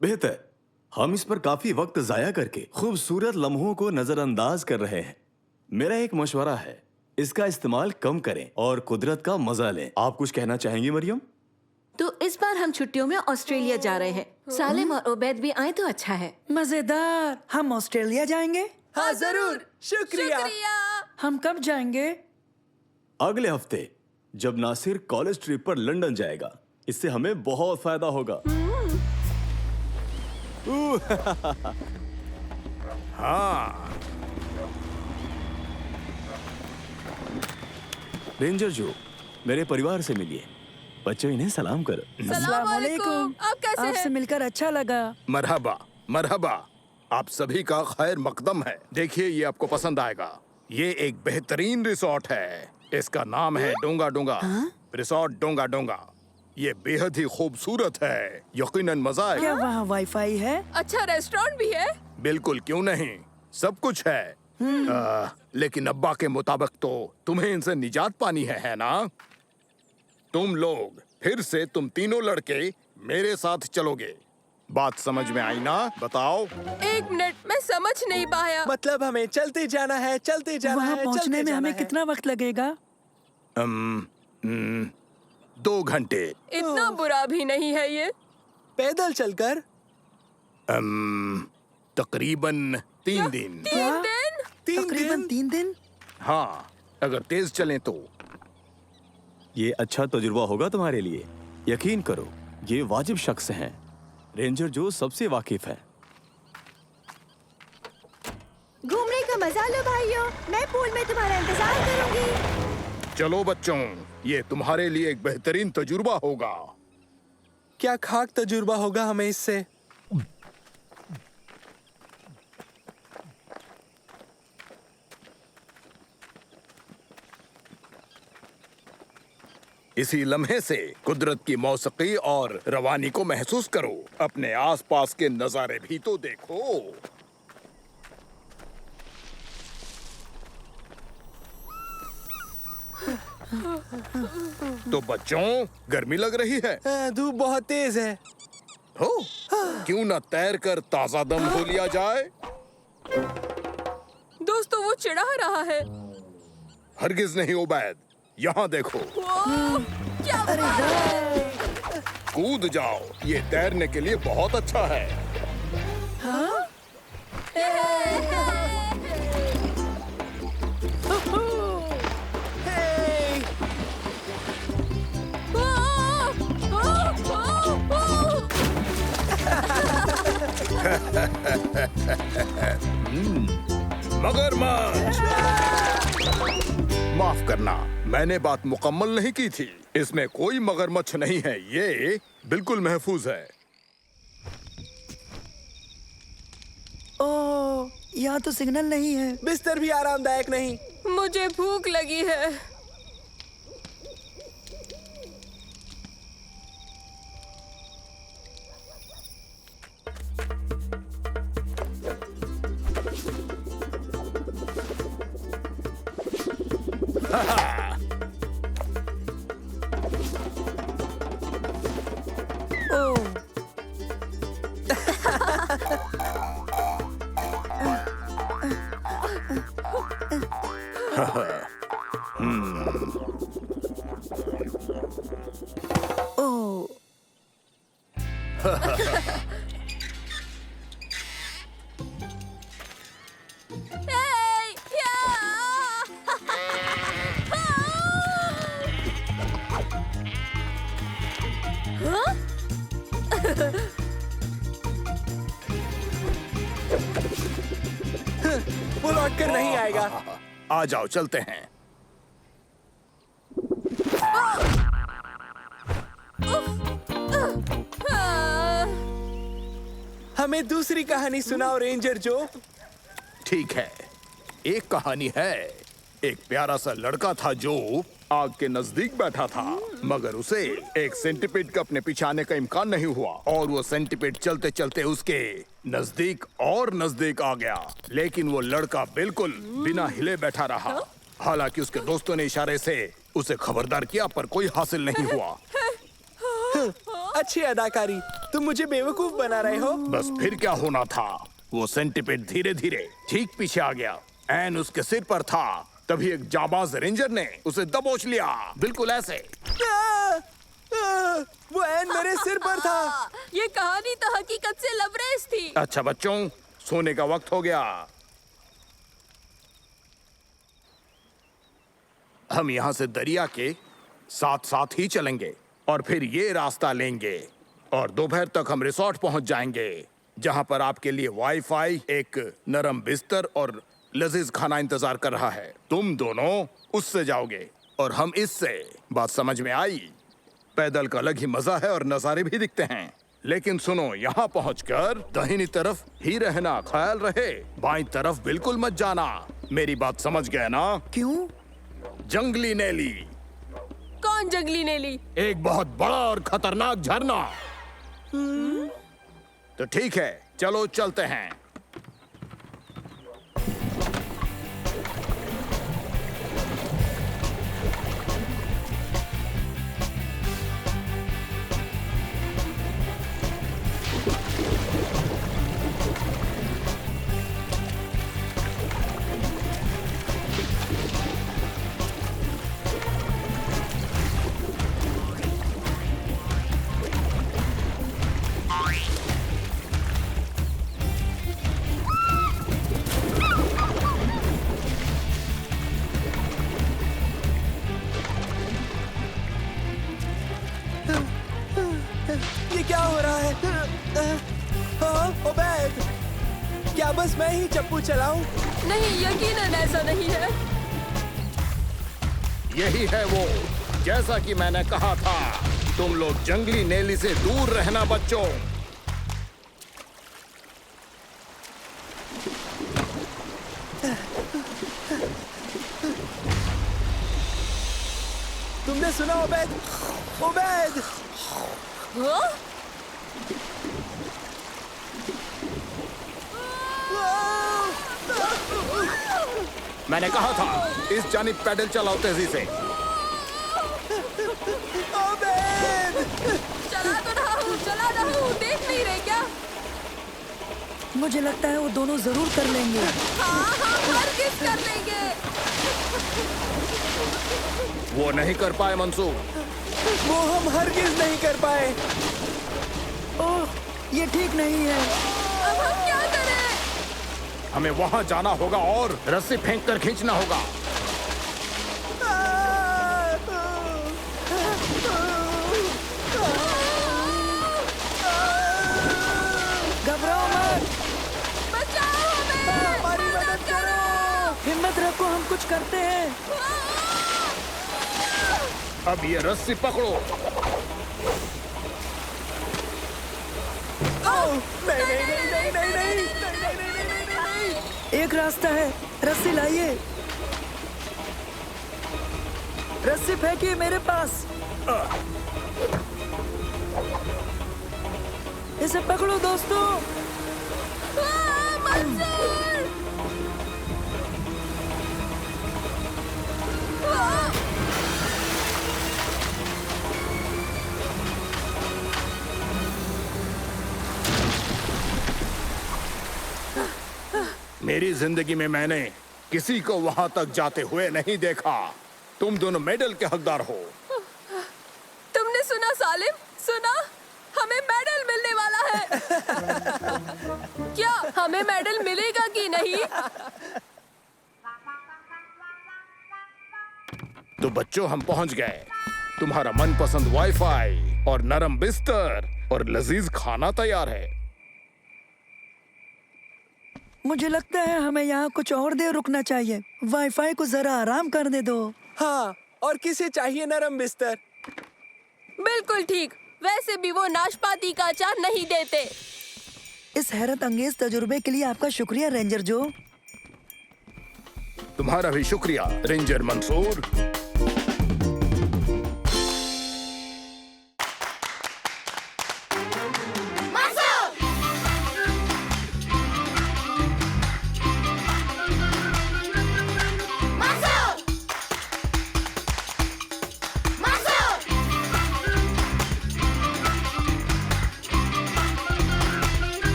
बेहतर। हम इस पर काफी वक्त जाया करके खूबसूरत लम्हों को नजरअंदाज कर रहे हैं। मेरा एक मशवरा है, इसका इस्तेमाल कम करें और कुदरत का मजा लें। आप कुछ कहना चाहेंगी मरियम? तो इस बार हम छुट्टियों में ऑस्ट्रेलिया जा रहे हैं। सालिम और उबैद भी आए तो अच्छा है। मजेदार। हम ऑस्ट्रेलिया जाएंगे? हाँ जरूर। शुक्रिया। हम कब जाएंगे? अगले हफ्ते, जब नासिर कॉलेज ट्रिप पर लंदन जाएगा। इससे हमें बहुत फायदा होगा। हाँ। रेंजर जो, मेरे परिवार से मिलिए। बच्चों, इन्हें सलाम करो। अस्सलाम वालेकुम। आप कैसे आपसे हैं? मिलकर अच्छा लगा। मरहबा मरहबा। आप सभी का खैर मकदम है। देखिए, ये आपको पसंद आएगा। ये एक बेहतरीन रिसोर्ट है। इसका नाम है डोंगा डोंगा। रिसोर्ट डोंगा डोंगा। ये बेहद ही खूबसूरत है। यकीनन मजा आएगा। क्या वहाँ वाईफाई है? अच्छा रेस्टोरेंट भी है? बिल्कुल, क्यों नहीं, सब कुछ है। लेकिन अब्बा के मुताबिक तो तुम्हें इनसे निजात पानी है ना? तुम लोग फिर से तुम तीनों लड़के मेरे साथ चलोगे। बात समझ में आई ना? बताओ। एक मिनट, मैं समझ नहीं पाया। मतलब हमें चलते जाना है, चलते जाना वहाँ है, पहुँचने चलते में हमें जाना है। कितना वक्त लगेगा? 2 घंटे। इतना बुरा भी नहीं है ये। पैदल चलकर? तकरीबन 3 दिन। 3 दिन? तकरीबन 3 दिन? हाँ, अगर तेज चलें तो। ये अच्छा तजुर्बा होगा तुम्हारे लिए। यकीन करो, ये वाजिब शख्स हैं। रेंजर जो सबसे वाकिफ है। घूमने का मजा लो भाइयों। मैं पूल में तुम्हारा इंतजार करूंगी। चलो बच्चों, ये तुम्हारे लिए एक बेहतरीन तजुर्बा होगा। क्या खाक तजुर्बा होगा हमें इससे? इसी लम्हे से कुदरत की मौसीकी और रवानी को महसूस करो। अपने आसपास के नजारे भी तो देखो। तो बच्चों, गर्मी लग रही है? धूप बहुत तेज है। हो, क्यों न तैर कर ताजा दम हो लिया जाए? दोस्तों, वो चिढ़ा रहा है। हरगिज नहीं उबैद, यहाँ देखो। क्या बात है? कूद जाओ, ये तैरने के लिए बहुत अच्छा है। मगरमच्छ। माफ करना, मैंने बात मुकम्मल नहीं की थी। इसमें कोई मगरमच्छ नहीं है। ये बिल्कुल महफूज है। ओह, यहाँ तो सिग्नल नहीं है। बिस्तर भी आरामदायक नहीं। मुझे भूख लगी है। ओह, ओह, वो लौट कर नहीं आएगा। आ जाओ चलते हैं। हमें दूसरी कहानी सुनाओ रेंजर जो। ठीक है, एक कहानी है। एक प्यारा सा लड़का था जो आग के नजदीक बैठा था, मगर उसे एक सेंटीपीड का अपने पीछे आने का इम्कान नहीं हुआ और वो सेंटीपीड चलते चलते उसके नजदीक और नजदीक आ गया। लेकिन वो लड़का बिल्कुल बिना हिले बैठा रहा। हालांकि उसके दोस्तों ने इशारे से उसे खबरदार किया, पर कोई हासिल नहीं हुआ। अच्छी अदाकारी। तुम मुझे बेवकूफ बना रहे हो। बस फिर क्या होना था, वो सेंटीपीड धीरे धीरे ठीक पीछे आ गया। एन उसके सिर पर था। तभी एक जाबाज रेंजर ने उसे दबोच लिया, बिल्कुल ऐसे। वो एन मेरे सिर पर था। ये कहानी तो हकीकत से लवरेज थी। अच्छा बच्चों, सोने का वक्त हो गया। हम यहाँ से दरिया के साथ साथ ही चलेंगे और फिर ये रास्ता लेंगे और दोपहर तक हम रिसोर्ट पहुंच जाएंगे, जहां पर आपके लिए वाईफाई, एक नरम बिस्तर और लजीज खाना इंतजार कर रहा है। तुम दोनों उससे जाओगे और हम इससे। बात समझ में आई? पैदल का अलग ही मजा है और नजारे भी दिखते हैं। लेकिन सुनो, यहाँ पहुंचकर दाहिनी तरफ ही रहना, ख्याल रहे बाईं तरफ बिल्कुल मत जाना। मेरी बात समझ गए ना? क्यों? जंगली नेली, कौन जंगली नेली? एक बहुत बड़ा और खतरनाक झरना। तो ठीक है, चलो चलते हैं। ये क्या हो रहा है? ओबेद, क्या बस मैं ही चप्पू चलाऊं? नहीं, यकीनन ऐसा नहीं है। यही है वो, जैसा कि मैंने कहा था। तुम लोग जंगली नेली से दूर रहना बच्चों। तुमने सुना ओबेद? ओबेद! हाँ? मैंने कहा था इस जानिब पैडल चलाओ तेजी से। ओबेद! चला रहा हूँ, देख नहीं रहे क्या? मुझे लगता है वो दोनों जरूर कर लेंगे। हाँ, हरगिज़ कर लेंगे। वो नहीं कर पाए मंसूर। वो हम हरगिज नहीं कर पाए। ओह, ये ठीक नहीं है। अब हम क्या करें? हमें वहां जाना होगा और रस्सी फेंक कर खींचना होगा। घबराओ मत, बचाओ हमें! हमारी मदद करो। हिम्मत रखो, हम कुछ करते हैं। अब ये रस्सी पकड़ो। एक रास्ता है, रस्सी लाइए। रस्सी फेंकिए मेरे पास। इसे पकड़ो दोस्तों। मंसूर! मेरी जिंदगी में मैंने किसी को वहां तक जाते हुए नहीं देखा। तुम दोनों मेडल के हकदार हो। तुमने सुना सालिम? सुना? हमें मेडल मिलने वाला है। क्या हमें मेडल मिलेगा कि नहीं? तो बच्चों, हम पहुंच गए। तुम्हारा मनपसंद वाईफाई और नरम बिस्तर और लजीज खाना तैयार है। मुझे लगता है हमें यहाँ कुछ और देर रुकना चाहिए। वाईफाई को जरा आराम करने दो। हाँ, और किसे चाहिए नरम बिस्तर? बिल्कुल ठीक। वैसे भी वो नाशपाती का अचार नहीं देते। इस हैरत अंगेज तजुर्बे के लिए आपका शुक्रिया रेंजर जो। तुम्हारा भी शुक्रिया रेंजर मंसूर।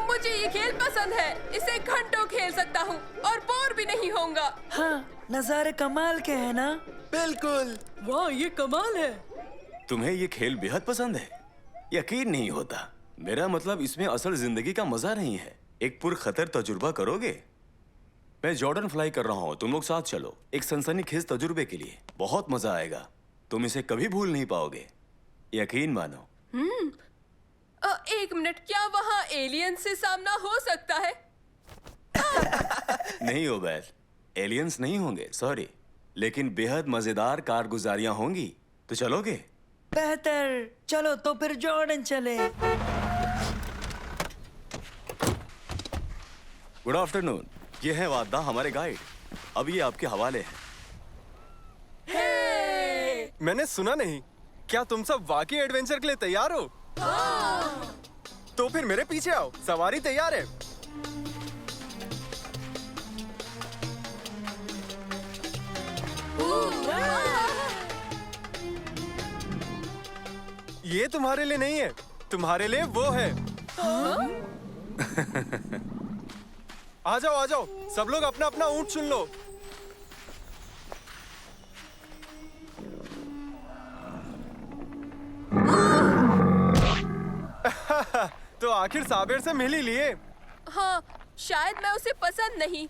मुझे ये खेल पसंद है। इसे घंटों खेल सकता हूँ और बोर भी नहीं होऊंगा। हाँ, नजारे कमाल के हैं ना? बिल्कुल। वाह, ये कमाल है। तुम्हें ये खेल बेहद पसंद है? यकीन नहीं होता। मेरा मतलब इसमें असल जिंदगी का मजा नहीं है। एक पुरखतर तजुर्बा करोगे? मैं जॉर्डन फ्लाई कर रहा हूँ, तुम लोग साथ चलो। एक सनसनीखेज तजुर्बे के लिए बहुत मजा आएगा। तुम इसे कभी भूल नहीं पाओगे, यकीन मानो। एक मिनट, क्या वहाँ एलियन से सामना हो सकता है? नहीं ओबैद, एलियंस नहीं होंगे, सॉरी, लेकिन बेहद मजेदार कारगुजारियां होंगी। तो चलोगे? बेहतर। चलो तो फिर जॉर्डन चले। Good afternoon. ये है वादा, हमारे गाइड। अब ये आपके हवाले है। मैंने सुना नहीं। क्या तुम सब वाकई एडवेंचर के लिए तैयार हो? तो फिर मेरे पीछे आओ, सवारी तैयार है। ये तुम्हारे लिए नहीं है, तुम्हारे लिए वो है। आ जाओ, आ जाओ, सब लोग अपना अपना ऊंट चुन लो। तो आखिर साबिर से मिल ही लिए। हाँ, शायद मैं उसे पसंद नहीं।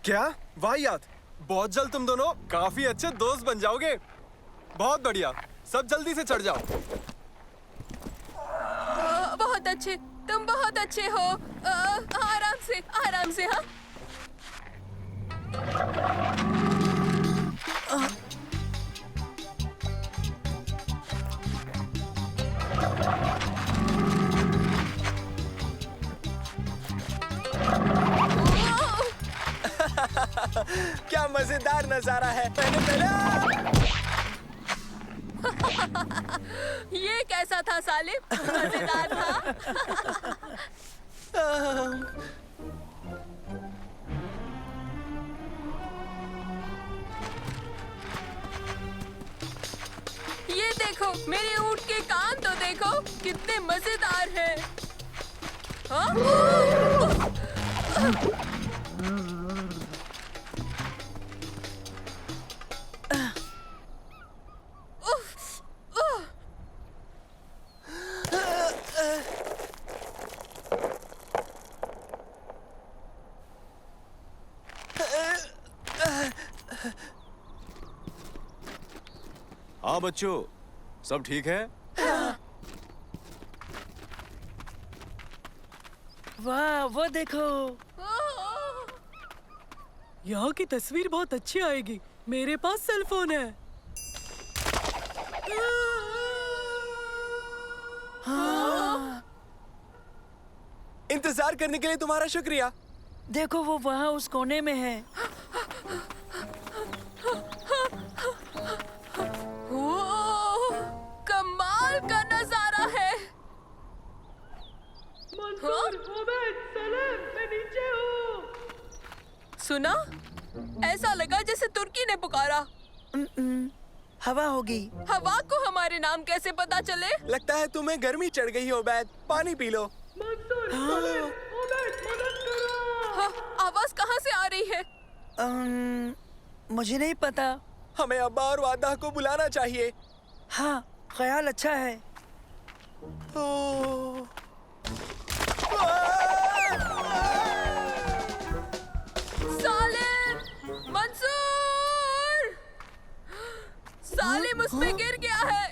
क्या? वाहियात। बहुत जल्द तुम दोनों काफी अच्छे दोस्त बन जाओगे। बहुत बढ़िया, सब जल्दी से चढ़ जाओ। बहुत अच्छे, तुम बहुत अच्छे हो। आराम से, आराम से। हाँ, क्या मजेदार नजारा है। पहले ये कैसा था सालिम? मजेदार था। ये देखो, मेरे ऊँट के कान तो देखो, कितने मजेदार हैं। हाँ? हाँ बच्चों, सब ठीक है? वाह, वो देखो। यहाँ की तस्वीर बहुत अच्छी आएगी। मेरे पास सेल फोन है। इंतजार करने के लिए तुम्हारा शुक्रिया। देखो, वो वहाँ उस कोने में है। कमाल का नजारा है। मंसूर, ओबैद, सलेम, मैं नीचे हूँ। सुना? ऐसा लगा जैसे तुर्की ने पुकारा। हवा होगी। हवा को हमारे नाम कैसे पता चले? लगता है तुम्हें गर्मी चढ़ गई हो बैद। पानी पी लो। मंसूर, सलेम, ओबैद, मदद करो। हाँ, आवाज रही है? मुझे नहीं पता। हमें अब्बा और वादा को बुलाना चाहिए। हाँ, ख्याल अच्छा है। सालिम! मंसूर! सालिम उसमें गिर गया है।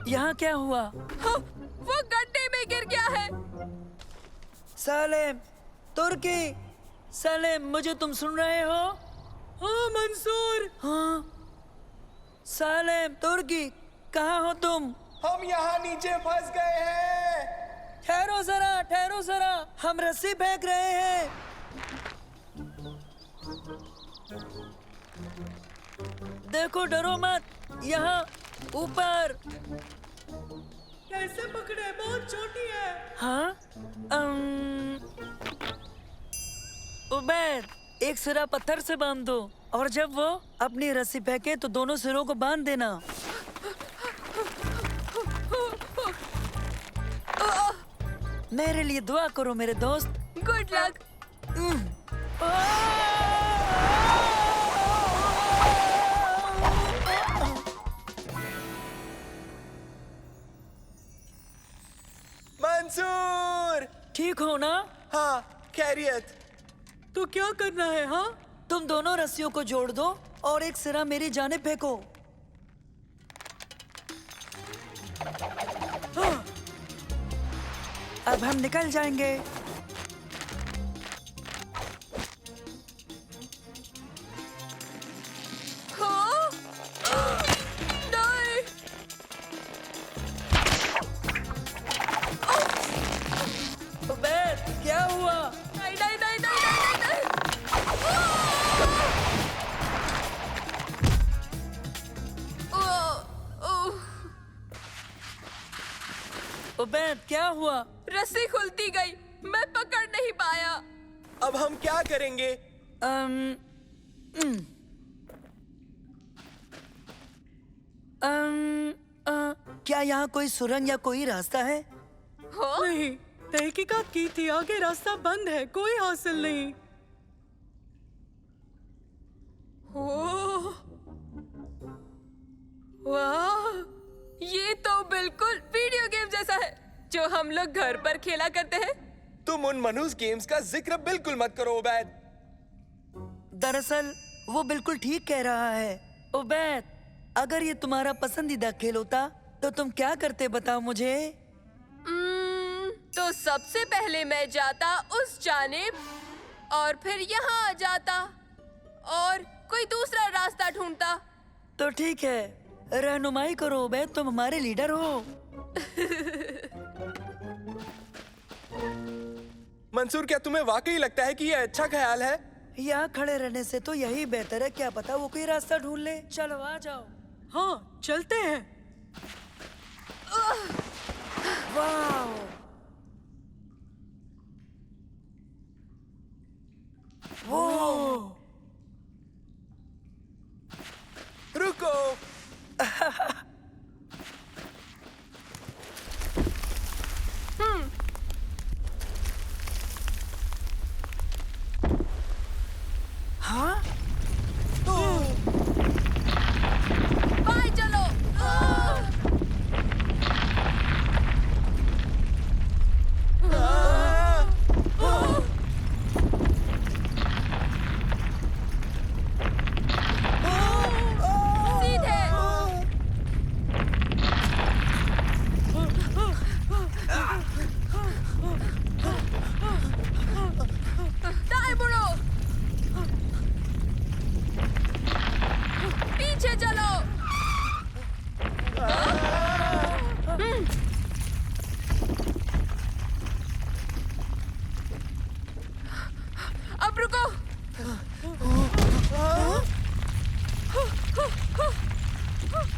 यहाँ क्या हुआ? हाँ, वो गड्ढे में गिर गया है। सालेम, तुर्की, सालेम, मुझे तुम सुन रहे हो? हाँ मंसूर, हाँ, सालेम, तुर्की, कहाँ हो तुम? हम यहाँ नीचे फंस गए हैं। ठहरो जरा, हम रस्सी फेंक रहे हैं। देखो, डरो मत, यहाँ ऊपर। कैसे पकड़े? बहुत छोटी है। हाँ, उबैद, एक सिरा पत्थर से बांध दो और जब वो अपनी रस्सी फेंके तो दोनों सिरों को बांध देना। मेरे लिए दुआ करो मेरे दोस्त। Good luck. मंसूर! ठीक हो ना? हाँ, खैरियत। तो क्या करना है? हाँ, तुम दोनों रस्सियों को जोड़ दो और एक सिरा मेरी जानिब फेंको। अब हम निकल जाएंगे। हाँ? नहीं। उबैद, क्या हुआ? नहीं नहीं नहीं नहीं नहीं नहीं, नहीं। उबैद, क्या हुआ? रस्सी खुलती गई, मैं पकड़ नहीं पाया। अब हम क्या करेंगे? अम, उम, क्या यहाँ कोई सुरंग या कोई रास्ता है? हाँ? नहीं, तहकीकात की थी, आगे रास्ता बंद है, कोई हासिल नहीं। ओह, वाह, ये तो बिल्कुल वीडियो गेम जैसा है जो हम लोग घर पर खेला करते हैं। तुम उन मनूस गेम्स का जिक्र बिल्कुल मत करो उबैद। दरअसल वो बिल्कुल ठीक कह रहा है। उबैद, अगर ये तुम्हारा पसंदीदा खेल होता तो तुम क्या करते, बताओ मुझे। तो सबसे पहले मैं जाता उस जानिब और फिर यहाँ आ जाता और कोई दूसरा रास्ता ढूंढता। तो ठीक है, रहनुमाई करो उबैद, तुम हमारे लीडर हो। मंसूर, क्या तुम्हें वाकई लगता है कि ये अच्छा ख्याल है? यहाँ खड़े रहने से तो यही बेहतर है, क्या पता वो कोई रास्ता ढूंढ ले। चलो आ जाओ। हाँ, चलते हैं। वाह, वो रुको। हाँ, बाय चलो। सीधे। दाएं मुड़ो। पीछे चलो। अब रुको।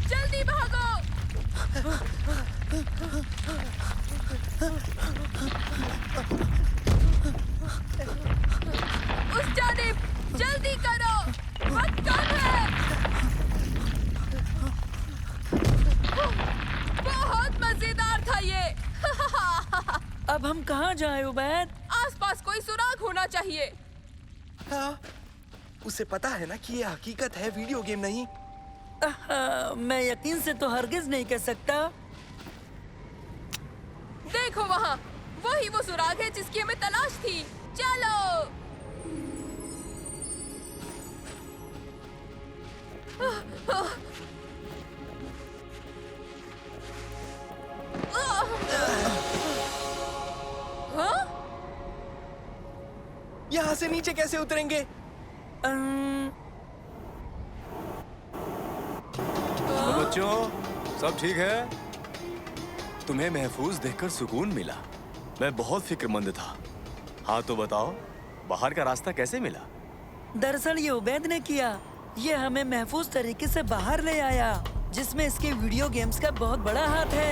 जल्दी भागो। उस जानिब, जल्दी करो, वक्त कम है। बहुत मजेदार था ये। अब हम कहाँ जाए उबैद? आसपास कोई सुराग होना चाहिए। हाँ, उसे पता है ना कि ये हकीकत है, वीडियो गेम नहीं। मैं यकीन से तो हरगिज नहीं कह सकता। देखो वहाँ, वही वो सुराग है जिसकी हमें तलाश थी। चलो। हाँ? यहाँ से नीचे कैसे उतरेंगे? तो बच्चों, सब ठीक है? तुम्हें महफूज देखकर सुकून मिला। मैं बहुत फिक्रमंद था। हाँ तो बताओ, बाहर का रास्ता कैसे मिला? दरअसल ये उबैद ने किया। ये हमें महफूज तरीके से बाहर ले आया, जिसमें इसके वीडियो गेम्स का बहुत बड़ा हाथ है।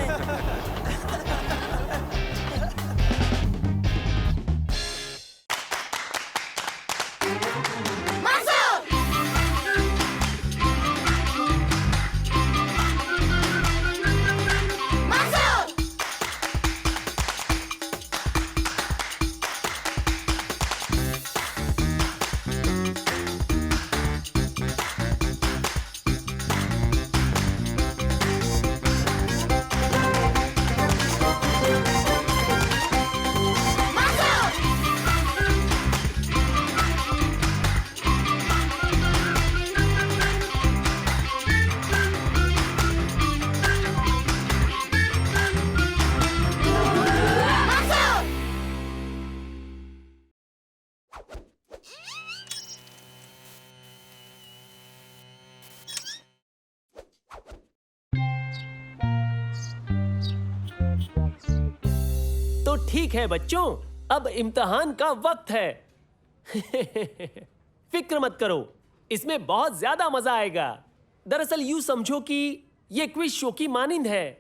तो ठीक है बच्चों, अब इम्तिहान का वक्त है। फिक्र मत करो, इसमें बहुत ज्यादा मजा आएगा। दरअसल यूं समझो कि ये क्विज शो की मानिंद है।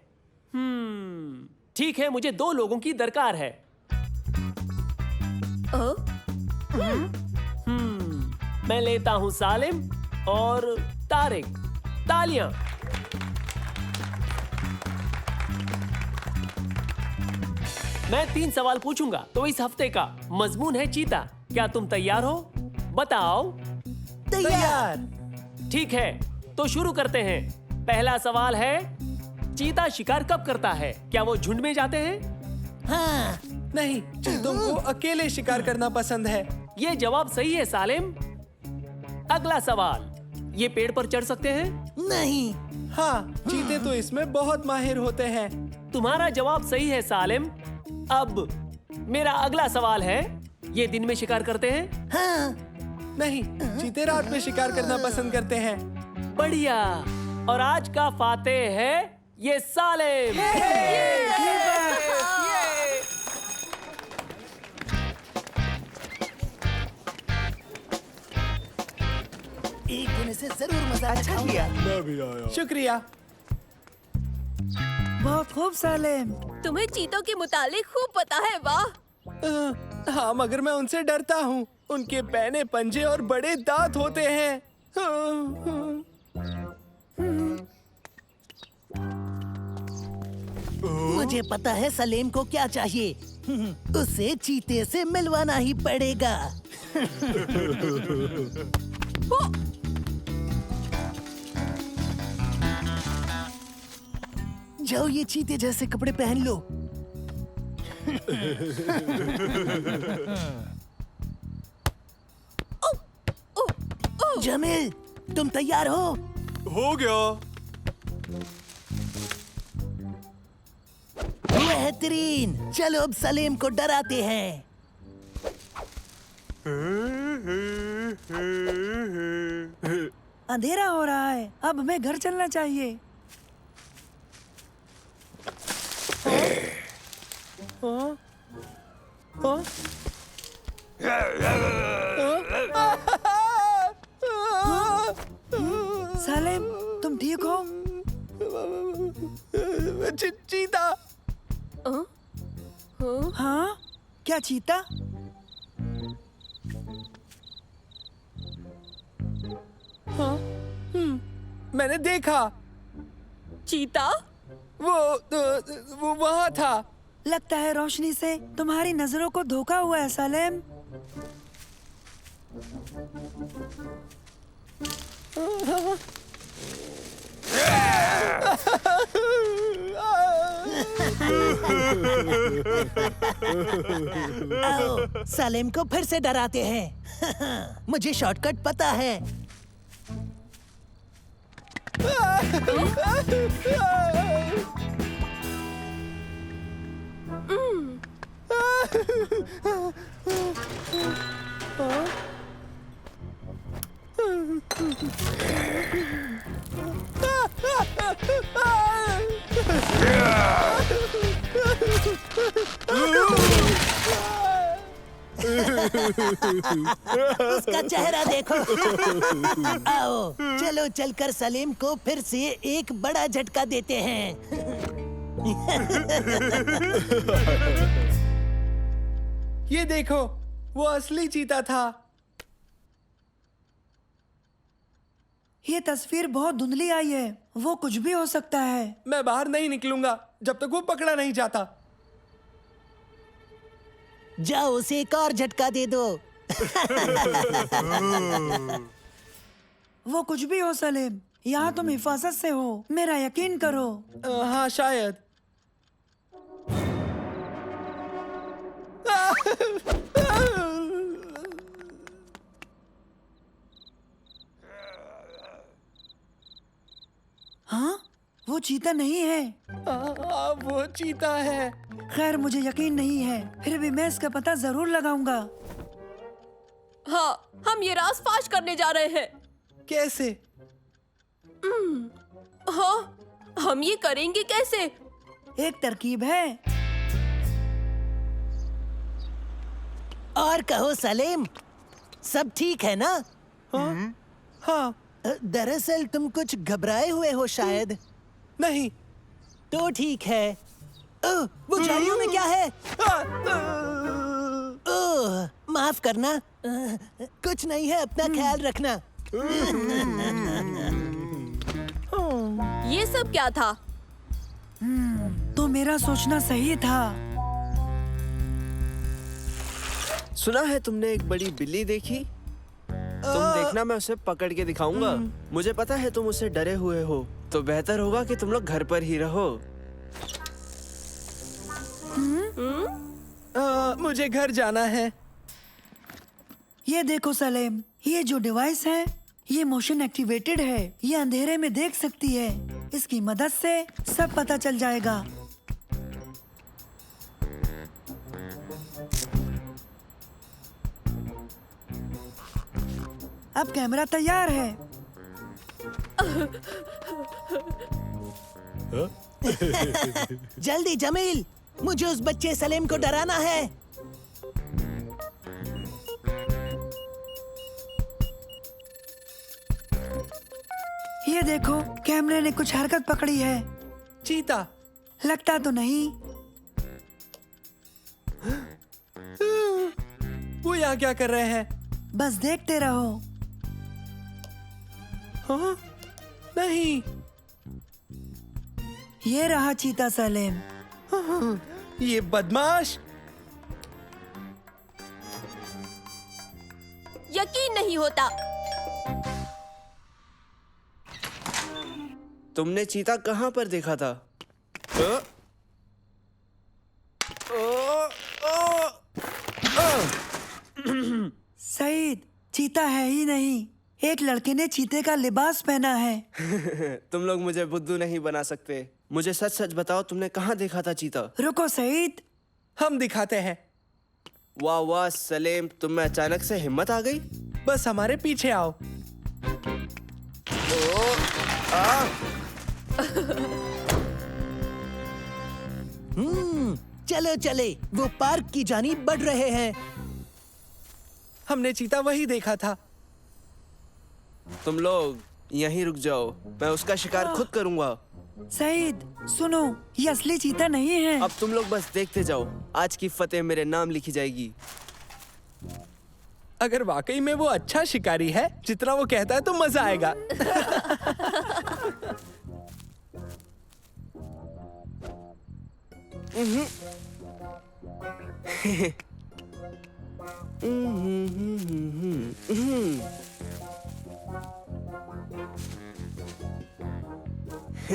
ठीक है, मुझे 2 लोगों की दरकार है। मैं लेता हूं सालिम और तारिक। तालियां। मैं 3 सवाल पूछूंगा, तो इस हफ्ते का मजमून है चीता। क्या तुम तैयार हो? बताओ। तैयार। ठीक है, तो शुरू करते हैं। पहला सवाल है, चीता शिकार कब करता है? क्या वो झुंड में जाते हैं? हाँ। नहीं, चीतों को अकेले शिकार करना पसंद है। ये जवाब सही है सालिम। अगला सवाल, ये पेड़ पर चढ़ सकते हैं? नहीं। हाँ, चीते तो इसमें बहुत माहिर होते हैं। तुम्हारा जवाब सही है सालिम। अब मेरा अगला सवाल है, ये दिन में शिकार करते हैं? हाँ। नहीं, चीते रात में शिकार करना पसंद करते हैं। बढ़िया। और आज का फातेह है ये सालिम। एक दिन से जरूर मजा अच्छा किया। मैं भी आया। शुक्रिया। बहुत खूब सालिम। तुम्हें चीतों के मुतालिक खूब पता है। वाह। हाँ, मगर मैं उनसे डरता हूँ। उनके पैने पंजे और बड़े दांत होते हैं। मुझे पता है सलीम को क्या चाहिए। उसे चीते से मिलवाना ही पड़ेगा। जाओ, ये चीते जैसे कपड़े पहन लो। जमील, तुम तैयार हो? हो गया। बेहतरीन। चलो अब सलीम को डराते हैं। अंधेरा हो रहा है, अब हमें घर चलना चाहिए। सलीम, तुम ठीक हो? चीता। हाँ, क्या चीता? हाँ, मैंने देखा। चीता? वो वहाँ था। लगता है रोशनी से तुम्हारी नजरों को धोखा हुआ है सलीम। आओ, सलीम को फिर से डराते हैं। मुझे शॉर्टकट पता है। उसका चेहरा देखो। आओ, चलो चलकर सलीम को फिर से एक बड़ा झटका देते हैं। ये देखो, वो असली चीता था। ये तस्वीर बहुत धुंधली आई है, वो कुछ भी हो सकता है। मैं बाहर नहीं निकलूंगा जब तक वो पकड़ा नहीं जाता। जाओ, उसे एक और झटका दे दो। वो कुछ भी हो सलीम, यहाँ तुम हिफाजत से हो, मेरा यकीन करो। हाँ, शायद। हाँ, वो चीता नहीं है। वो चीता है। खैर, मुझे यकीन नहीं है, फिर भी मैं इसका पता जरूर लगाऊंगा। हाँ, हम ये राज फाश करने जा रहे हैं। कैसे? हाँ, हम ये करेंगे कैसे? एक तरकीब है। और कहो सलीम, सब ठीक है ना? हाँ। दरअसल तुम कुछ घबराए हुए हो शायद। नहीं। तो ठीक है। ओह, वो झाड़ियों में क्या है? ओह, माफ करना। कुछ नहीं है, अपना ख्याल रखना। ये सब क्या था? तो मेरा सोचना सही था। सुना है तुमने एक बड़ी बिल्ली देखी? तुम देखना, मैं उसे पकड़ के दिखाऊंगा। मुझे पता है तुम उससे डरे हुए हो, तो बेहतर होगा कि तुम लोग घर पर ही रहो। मुझे घर जाना है। ये देखो सलीम, ये जो डिवाइस है, ये मोशन एक्टिवेटेड है। ये अंधेरे में देख सकती है। इसकी मदद से सब पता चल जाएगा। अब कैमरा तैयार है। जल्दी जमील, मुझे उस बच्चे सलीम को डराना है। ये देखो, कैमरे ने कुछ हरकत पकड़ी है। चीता? लगता तो नहीं। वो यहाँ क्या कर रहे हैं? बस देखते रहो। हाँ? नहीं। ये रहा चीता सलीम। ये बदमाश। यकीन नहीं होता। तुमने चीता कहाँ पर देखा था? सईद, चीता है ही नहीं। एक लड़के ने चीते का लिबास पहना है। तुम लोग मुझे बुद्धू नहीं बना सकते। मुझे सच सच बताओ, तुमने कहाँ देखा था चीता? रुको सईद, हम दिखाते हैं। वाह वाह सलीम, तुम में अचानक से हिम्मत आ गई। बस हमारे पीछे आओ। चलो चले, वो पार्क की जानिब बढ़ रहे हैं। हमने चीता वही देखा था। तुम लोग यहीं रुक जाओ, मैं उसका शिकार खुद करूंगा। सईद सुनो, ये असली चीता नहीं है। अब तुम लोग बस देखते जाओ, आज की फतेह मेरे नाम लिखी जाएगी। अगर वाकई में वो अच्छा शिकारी है जितना वो कहता है तो मजा आएगा। ओ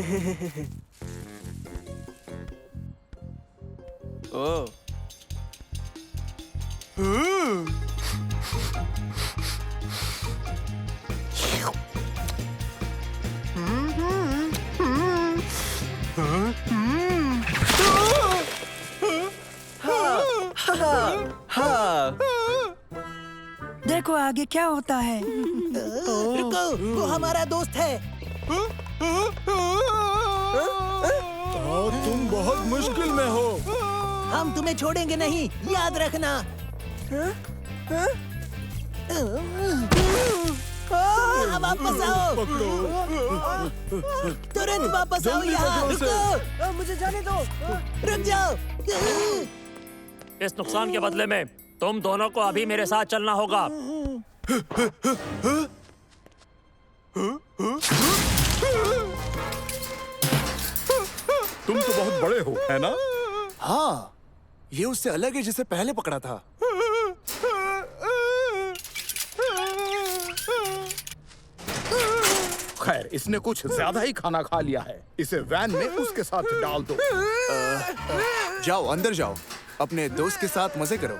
हाँ। देखो आगे क्या होता है। रुको, वो हमारा दोस्त है। तुम बहुत मुश्किल में हो। हम तुम्हें छोड़ेंगे नहीं, याद रखना। वापस आओ, तुरंत वापस आओ यहाँ। रुको, मुझे जाने दो। रुक जाओ। इस नुकसान के बदले में तुम दोनों को अभी मेरे साथ चलना होगा। तुम तो बहुत बड़े हो, है ना? हाँ, ये उससे अलग है जिसे पहले पकड़ा था। खैर, इसने कुछ ज्यादा ही खाना खा लिया है। इसे वैन में उसके साथ डाल दो। जाओ, अंदर जाओ, अपने दोस्त के साथ मजे करो।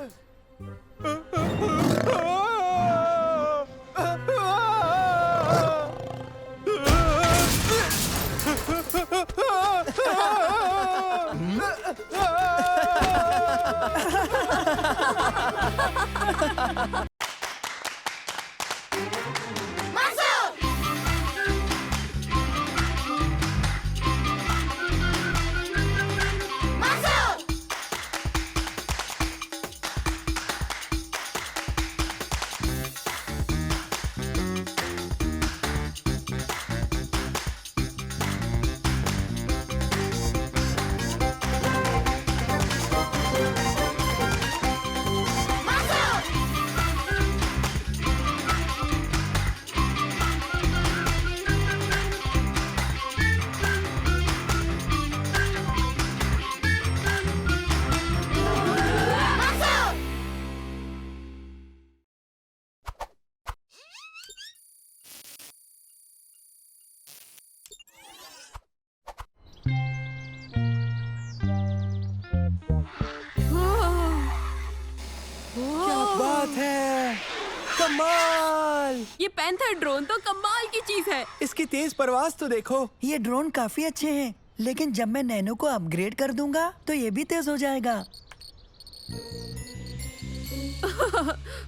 कमाल! ये पैंथर ड्रोन तो कमाल की चीज है। इसकी तेज परवाज तो देखो। ये ड्रोन काफी अच्छे हैं, लेकिन जब मैं नैनो को अपग्रेड कर दूंगा तो ये भी तेज हो जाएगा।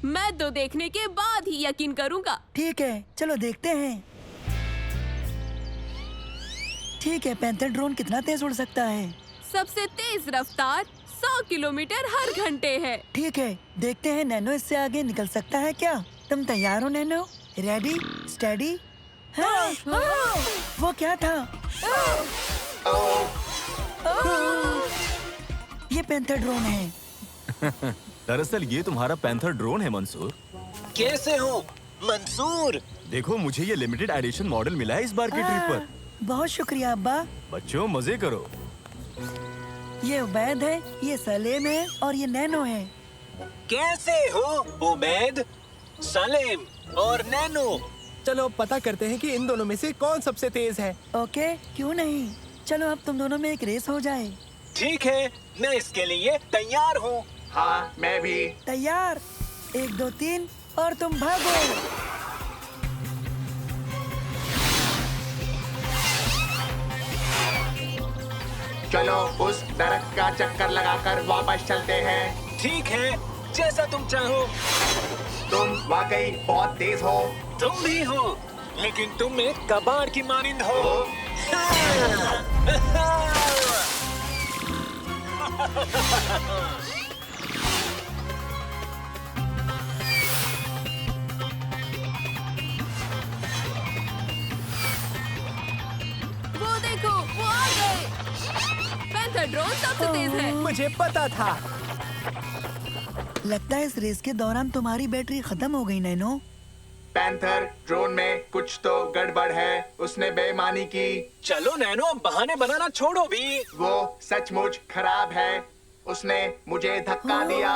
मैं तो देखने के बाद ही यकीन करूंगा। ठीक है, चलो देखते हैं। ठीक है, पैंथर ड्रोन कितना तेज उड़ सकता है? सबसे तेज रफ्तार 100 किलोमीटर हर घंटे है। ठीक है, देखते हैं नैनो इससे आगे निकल सकता है क्या। तुम तैयार हो नैनो? Ready, steady. हाँ, वो क्या था? ये पैंथर ड्रोन है। दरअसल ये तुम्हारा पैंथर ड्रोन है मंसूर। कैसे हो मंसूर? देखो, मुझे ये लिमिटेड एडिशन मॉडल मिला है इस बार की ट्रिप पर। बहुत शुक्रिया अब्बा। बच्चों, मजे करो। ये उबैद है, ये सलेम है और ये नैनो है। कैसे हो उबैद, सलेम और नैनो? चलो पता करते हैं कि इन दोनों में से कौन सबसे तेज है। ओके, क्यों नहीं। चलो अब तुम दोनों में एक रेस हो जाए। ठीक है, मैं इसके लिए तैयार हूँ। हाँ, मैं भी। तैयार, 1 2 3 और तुम भागो। चलो उस दरख्त का चक्कर लगाकर वापस चलते हैं। ठीक है, जैसा तुम चाहो। तुम वाकई बहुत तेज हो। तुम भी हो, लेकिन तुम एक कबाड़ की मानिंद हो। वो देखो, वो आ गए। पैंथर ड्रोन सबसे तेज है। मुझे पता था। लगता है इस रेस के दौरान तुम्हारी बैटरी खत्म हो गई नैनो। पैंथर ड्रोन में कुछ तो गड़बड़ है। उसने बेईमानी की। चलो नैनो, बहाने बनाना छोड़ो भी। वो सचमुच खराब है। उसने मुझे धक्का दिया।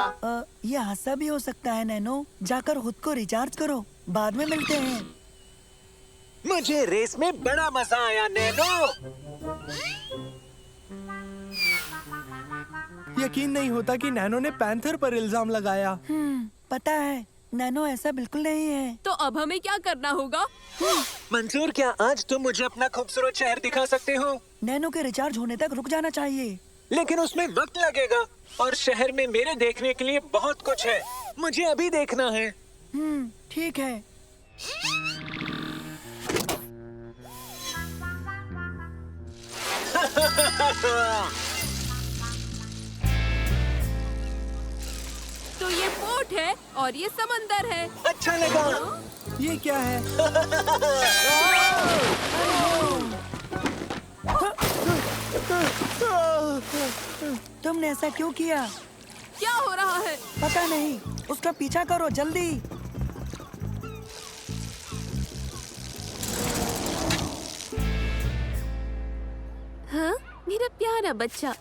ये हादसा भी हो सकता है नैनो। जाकर खुद को रिचार्ज करो, बाद में मिलते हैं। मुझे रेस में बड़ा मजा आया नैनो। यकीन नहीं होता कि नैनो ने पैंथर पर इल्जाम लगाया। पता है नैनो ऐसा बिल्कुल नहीं है। तो अब हमें क्या करना होगा? मंसूर, क्या आज तुम मुझे अपना खूबसूरत शहर दिखा सकते हो? नैनो के रिचार्ज होने तक रुक जाना चाहिए। लेकिन उसमें वक्त लगेगा और शहर में मेरे देखने के लिए बहुत कुछ है। मुझे अभी देखना है। ठीक है। तो ये पोर्ट है और ये समंदर है। अच्छा लगा। ये क्या है? तुमने ऐसा क्यों किया? क्या हो रहा है? पता नहीं। उसका पीछा करो जल्दी। हाँ, मेरा प्यारा बच्चा।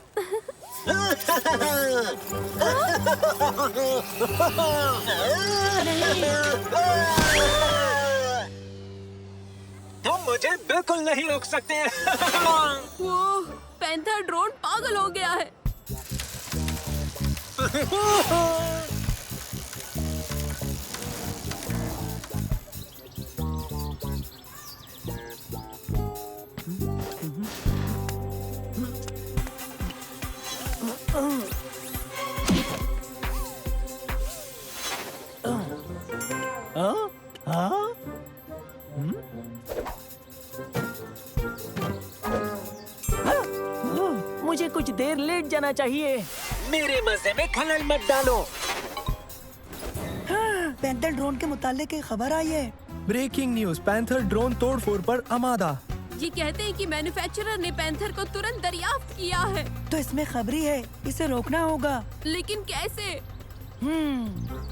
तुम मुझे बिल्कुल नहीं रोक सकते। वो पैंथर ड्रोन पागल हो गया है। मुझे कुछ देर लेट जाना चाहिए। मेरे मजे में खलल मत डालो। पैंथर ड्रोन के मुतालिक एक खबर आई है। ब्रेकिंग न्यूज, पैंथर ड्रोन तोड़फोड़ पर आमादा। ये कहते हैं कि मैन्युफैक्चरर ने पैंथर को तुरंत दरियाफ्त किया है। तो इसमें खबरी है, इसे रोकना होगा। लेकिन कैसे?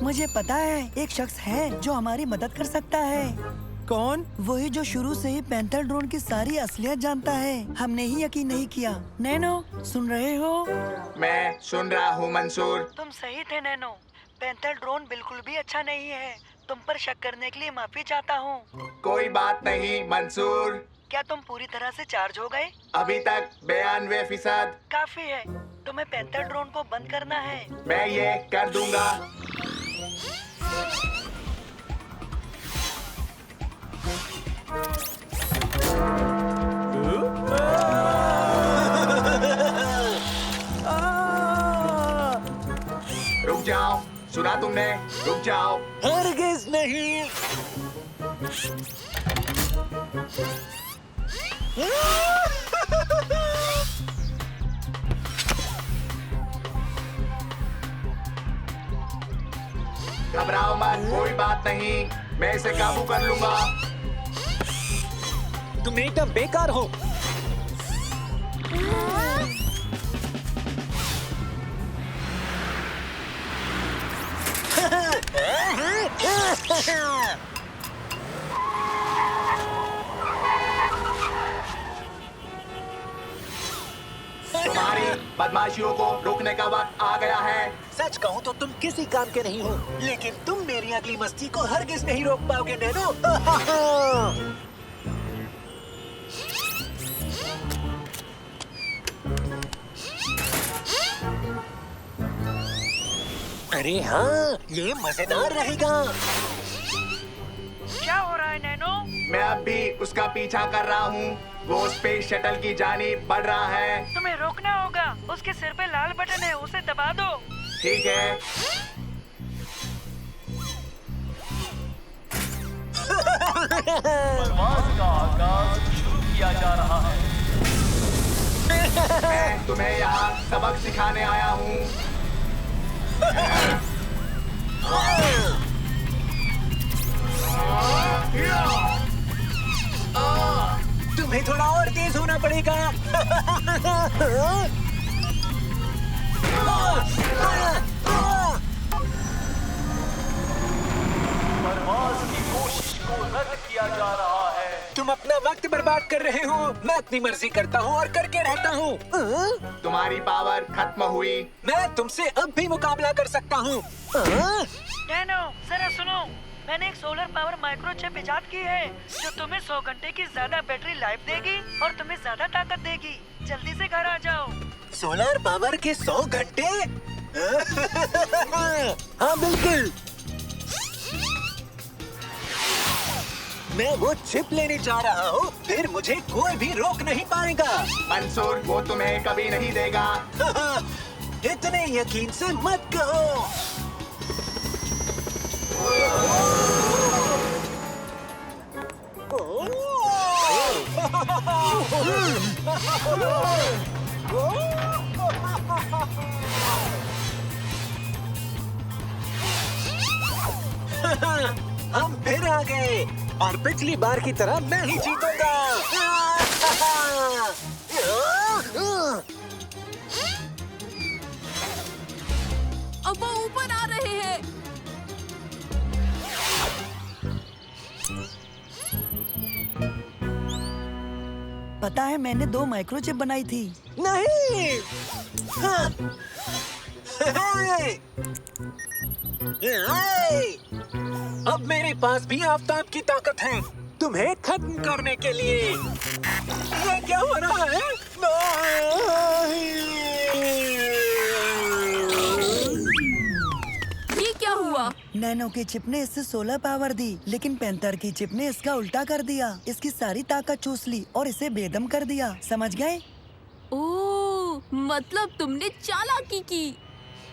मुझे पता है एक शख्स है जो हमारी मदद कर सकता है। कौन? वही जो शुरू से ही पैंथर ड्रोन की सारी असलियत जानता है। हमने ही यकीन नहीं किया। नैनो, सुन रहे हो? मैं सुन रहा हूँ मंसूर। तुम सही थे नैनो। पैंथर ड्रोन बिल्कुल भी अच्छा नहीं है। तुम पर शक करने के लिए माफी चाहता हूँ। कोई बात नहीं मंसूर। क्या तुम पूरी तरह से चार्ज हो गए? अभी तक 92%। काफी है। तुम्हें पैंथर ड्रोन को बंद करना है। मैं ये कर दूंगा। रुक जाओ, सुना तुमने? रुक जाओ। हरगिज नहीं। घबराओ मत, कोई बात नहीं, मैं इसे काबू कर लूंगा। तुम एकदम बेकार हो। तुम्हारी बदमाशियों को रोकने का वक्त आ गया है। सच कहूँ तो तुम किसी काम के नहीं हो, लेकिन तुम मेरी अगली मस्ती को हरगिज नहीं रोक पाओगे नैनो। अरे हाँ, ये मजेदार रहेगा। क्या हो रहा है नैनो? मैं अब भी उसका पीछा कर रहा हूँ। वो स्पेस शटल की जानिब बढ़ रहा है। तुम्हें रोकना होगा। उसके सिर पे लाल बटन है, उसे दबा दो। ठीक है। प्रवास का आगाज शुरू किया जा रहा है। मैं तुम्हें यहाँ सबक सिखाने आया हूँ। तुम्हें थोड़ा और तेज होना पड़ेगा। परवाज की कोशिश को रद्द किया जा रहा है। तुम अपना वक्त बर्बाद कर रहे हो। मैं अपनी मर्जी करता हूँ और करके रहता हूँ। तुम्हारी पावर खत्म हुई। मैं तुमसे अब भी मुकाबला कर सकता हूँ। नैनो, जरा सुनो। मैंने एक सोलर पावर माइक्रोचिप इजाद की है जो तुम्हें 100 घंटे की ज्यादा बैटरी लाइफ देगी और तुम्हें ज्यादा ताकत देगी। जल्दी से घर आ जाओ। सोलर पावर के 100 घंटे? हाँ बिल्कुल, मैं वो चिप लेने जा रहा हूँ, फिर मुझे कोई भी रोक नहीं पाएगा। मंसूर, वो तुम्हें कभी नहीं देगा। इतने यकीन से मत कहो। हम फिर आ गए और पिछली बार की तरह मैं ही जीतूंगा। अब वो ऊपर आ रहे हैं। पता है मैंने 2 माइक्रोचिप बनाई थी। नहीं। हाँ। अब मेरे पास भी आफताब की ताकत है तुम्हें खत्म करने के लिए। ये क्या हो रहा है? ये क्या हुआ? नैनो की चिप ने इससे सोलर पावर दी, लेकिन पैंथर की चिप ने इसका उल्टा कर दिया। इसकी सारी ताकत चूस ली और इसे बेदम कर दिया। समझ गए? ओह, मतलब तुमने चालाकी की।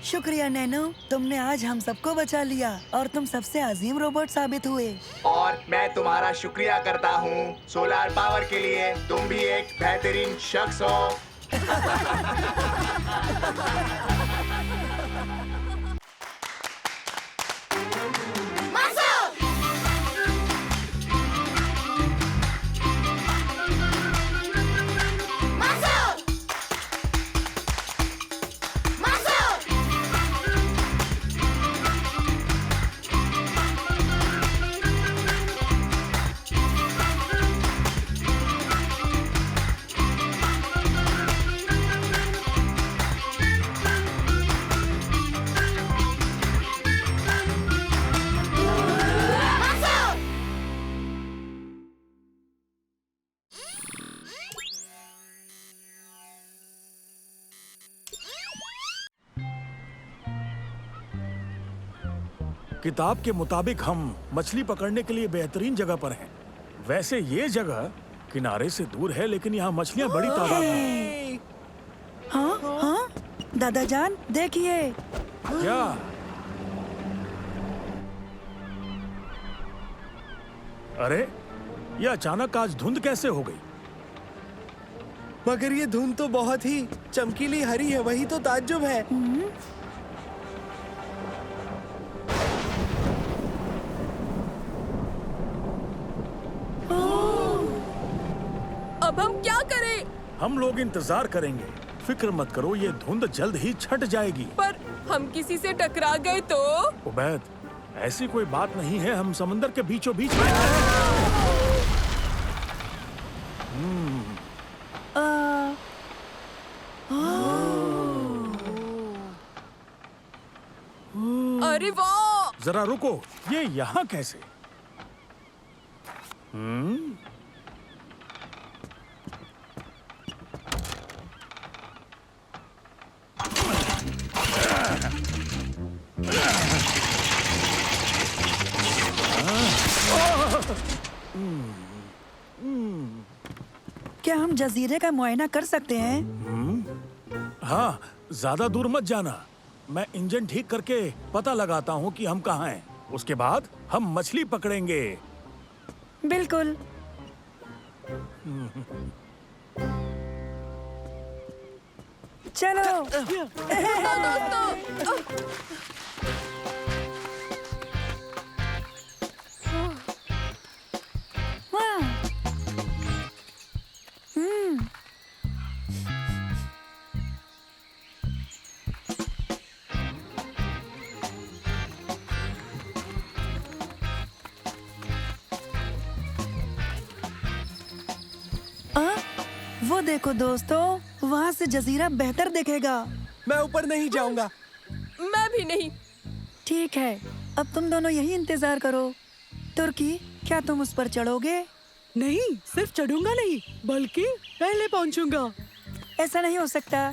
शुक्रिया नैनो, तुमने आज हम सबको बचा लिया और तुम सबसे अजीम रोबोट साबित हुए। और मैं तुम्हारा शुक्रिया करता हूँ। सोलर पावर के लिए तुम भी एक बेहतरीन शख्स हो। किताब के मुताबिक हम मछली पकड़ने के लिए बेहतरीन जगह पर हैं। वैसे ये जगह किनारे से दूर है, लेकिन यहाँ मछलियाँ बड़ी तादाद में। हाँ हाँ दादा जान देखिए। क्या? अरे ये अचानक आज धुंध कैसे हो गई? मगर ये धुंध तो बहुत ही चमकीली हरी है, वही तो ताज्जुब है। अब हम क्या करें? हम लोग इंतजार करेंगे। फिक्र मत करो, ये धुंध जल्द ही छट जाएगी। पर हम किसी से टकरा गए तो? उबैद, ऐसी कोई बात नहीं है, हम समंदर के बीचों बीच में हैं। अरे वाह! जरा रुको, ये यहाँ कैसे? क्या हम जजीरे का मुआयना कर सकते हैं? हाँ, ज्यादा दूर मत जाना। मैं इंजन ठीक करके पता लगाता हूँ कि हम कहाँ हैं। उसके बाद हम मछली पकड़ेंगे। बिल्कुल। चलो। वो देखो दोस्तों, वहाँ से जजीरा बेहतर दिखेगा। मैं ऊपर नहीं जाऊंगा। मैं भी नहीं। ठीक है, अब तुम दोनों यही इंतजार करो। तुर्की, क्या तुम उस पर चढ़ोगे? नहीं, सिर्फ चढ़ूंगा नहीं, बल्कि पहले पहुंचूंगा। ऐसा नहीं हो सकता।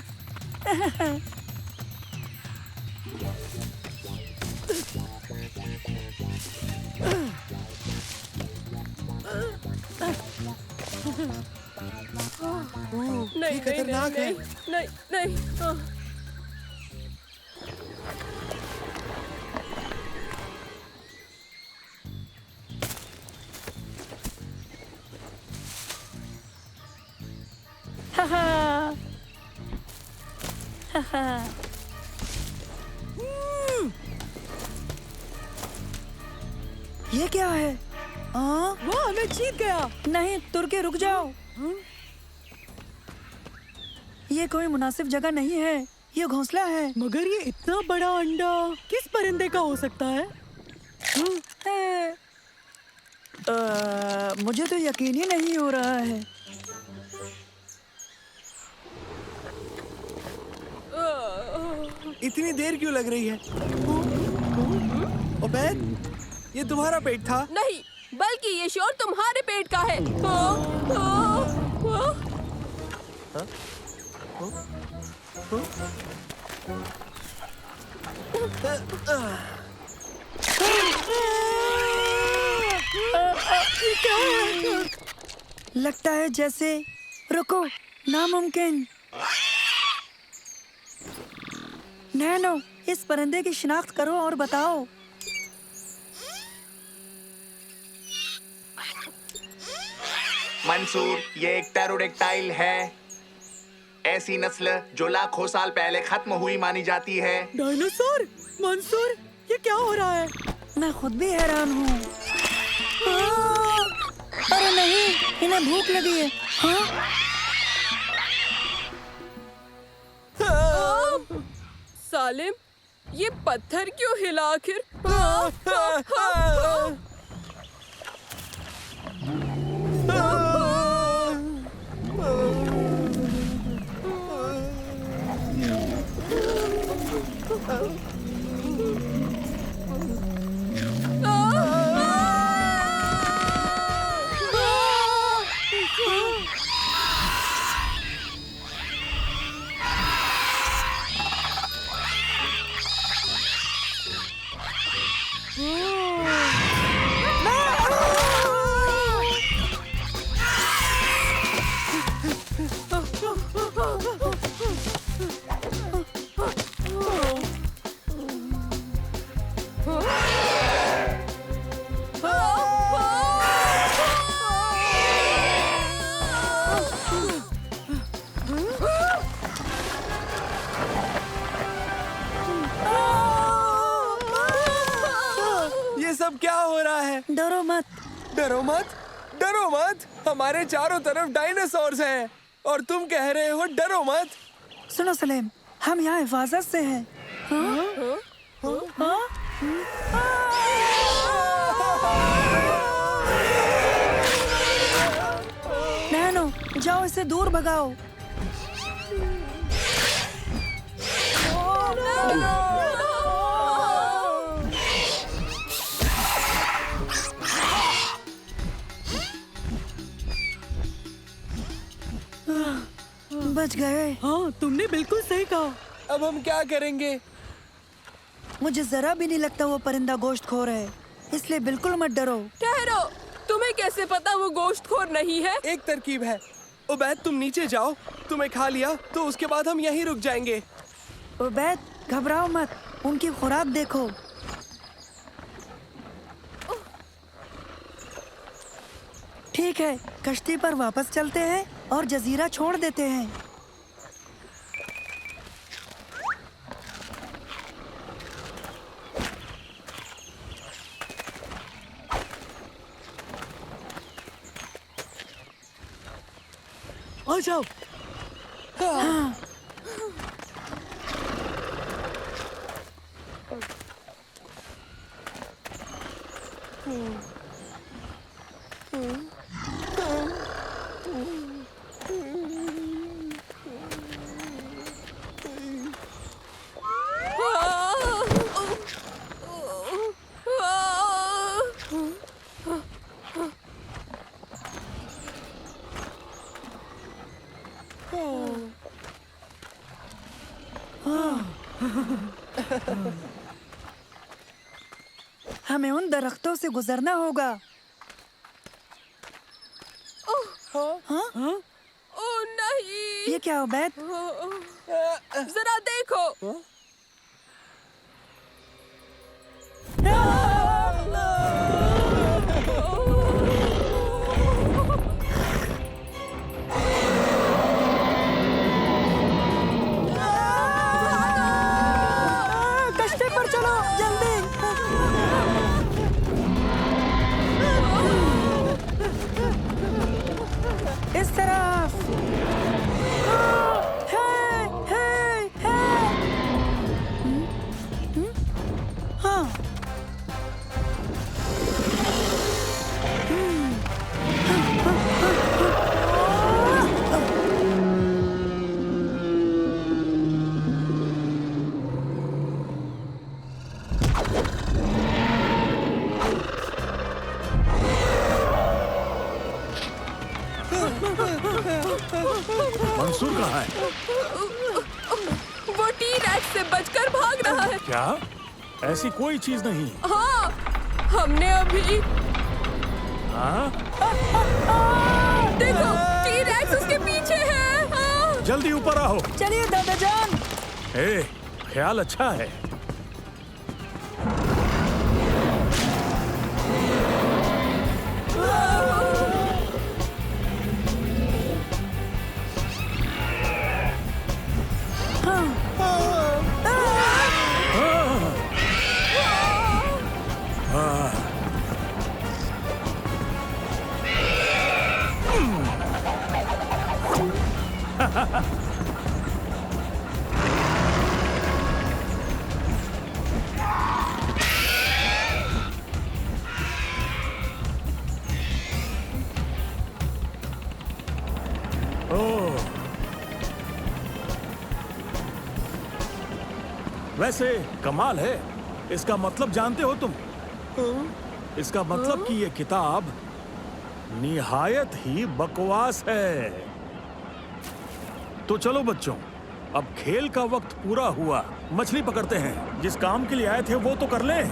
नहीं, खतरनाक है। नहीं, नहीं, नहीं। ये क्या है? वाह, मैं जीत गया। नहीं, तुर्की रुक जाओ। ये कोई मुनासिब जगह नहीं है, ये घोंसला है। मगर ये इतना बड़ा अंडा किस परिंदे का हो सकता है? मुझे तो यकीन ही नहीं हो रहा है। इतनी देर क्यों लग रही है? उबैद, ये तुम्हारा पेट था? नहीं, बल्कि ये शोर तुम्हारे पेट का है। लगता है जैसे, रुको, नामुमकिन। नैनो, इस परिंदे की शिनाख्त करो और बताओ। मंसूर, ये एक टेरोडेक्टाइल है। ऐसी नस्ल जो लाखों साल पहले खत्म हुई मानी जाती है। डायनासोर? मंसूर, ये क्या हो रहा है? मैं खुद भी हैरान हूँ। अरे नहीं, इन्हें भूख लगी है। सालिम, ये पत्थर क्यों हिला आखिर? सब क्या हो रहा है? डरो मत। डरो मत? डरो मत? हमारे चारों तरफ डायनासोर्स हैं और तुम कह रहे हो डरो मत? सुनो सलेम, हम यहाँ हिफाजत से हैं। नैनो, जाओ इसे दूर भगाओ। बच गए। हाँ, तुमने बिल्कुल सही कहा। अब हम क्या करेंगे? मुझे जरा भी नहीं लगता वो परिंदा गोश्तखोर है, इसलिए बिल्कुल मत डरो। ठहरो, तुम्हें कैसे पता वो गोश्तखोर नहीं है? एक तरकीब है। उबैद, तुम नीचे जाओ, तुम्हें खा लिया तो उसके बाद हम यहीं रुक जाएंगे। उबैद, घबराओ मत, उनकी खुराक देखो। ठीक है, कश्ती पर वापस चलते हैं और जजीरा छोड़ देते हैं। आ जाओ। हाँ। हमें उन दरख्तों से गुजरना होगा। हाँ? ओह नहीं। ये क्या उबैद? जरा देखो। कश्ती पर चलो जल्दी। इस तरफ। हाँ। मंसूर कहाँ है? वो टी-रैक्स से बचकर भाग रहा है। क्या? ऐसी कोई चीज नहीं। हाँ, हमने अभी। हाँ? देखो, टी-रैक्स उसके पीछे है। हाँ। जल्दी ऊपर आओ। चलिए दादा जान। ए, ख्याल अच्छा है। वैसे कमाल है। इसका मतलब जानते हो तुम? इसका मतलब कि ये किताब निहायत ही बकवास है। तो चलो बच्चों, अब खेल का वक्त पूरा हुआ। मछली पकड़ते हैं। जिस काम के लिए आए थे वो तो कर लें।